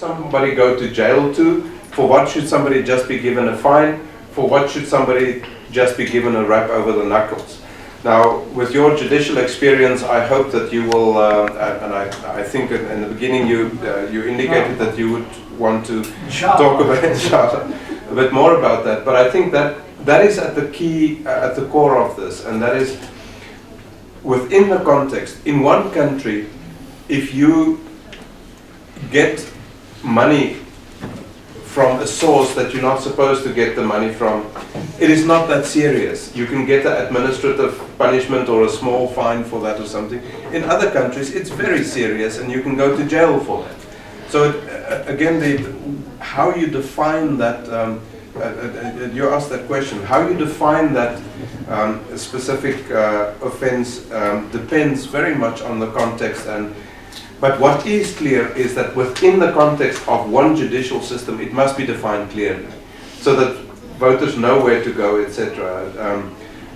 somebody go to jail to? For what should somebody just be given a fine? For what should somebody just be given a rap over the knuckles? Now, with your judicial experience, I hope that you will, and I think in the beginning you indicated that you would want to talk about a bit more about that. But I think that is at the core of this, and that is within the context. In one country, if you get money from a source that you're not supposed to get the money from, it is not that serious. You can get an administrative punishment or a small fine for that or something. In other countries, it's very serious and you can go to jail for that. So again, how you define that, you asked that question, how you define that specific offense depends very much on the context. But what is clear is that within the context of one judicial system, it must be defined clearly, so that voters know where to go, etc.,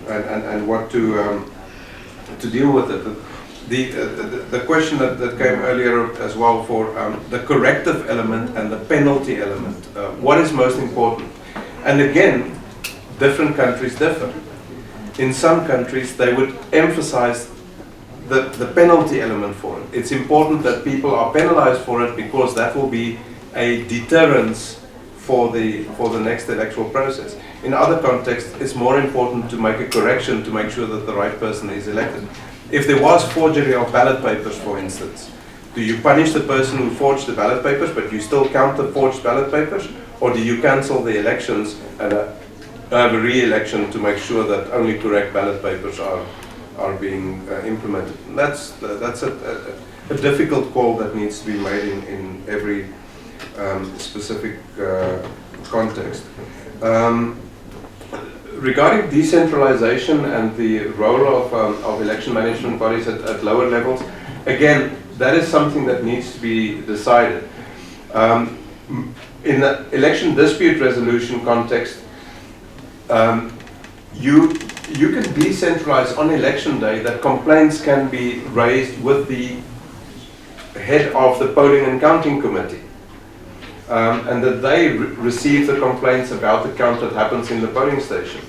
and what to deal with it. The question that came earlier as well for the corrective element and the penalty element. What is most important? And again, different countries differ. In some countries, they would emphasize the penalty element for it. It's important that people are penalized for it because that will be a deterrence for the next electoral process. In other contexts, it's more important to make a correction to make sure that the right person is elected. If there was forgery of ballot papers, for instance, do you punish the person who forged the ballot papers, but you still count the forged ballot papers? Or do you cancel the elections and have a re-election to make sure that only correct ballot papers are being implemented? And that's a difficult call that needs to be made in every specific context. Regarding decentralization and the role of election management bodies at lower levels, again, that is something that needs to be decided. In the election dispute resolution context, you can decentralize on election day that complaints can be raised with the head of the polling and counting committee, and that they receive the complaints about the count that happens in the polling station.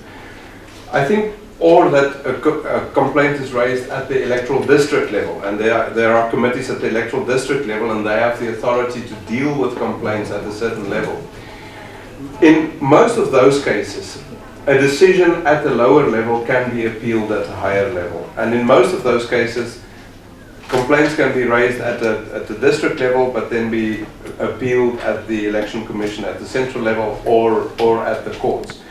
I think, or that a complaint is raised at the electoral district level, and there are committees at the electoral district level, and they have the authority to deal with complaints at a certain level. In most of those cases, a decision at the lower level can be appealed at a higher level, and in most of those cases, complaints can be raised at the district level, but then be appealed at the election commission at the central level or at the courts.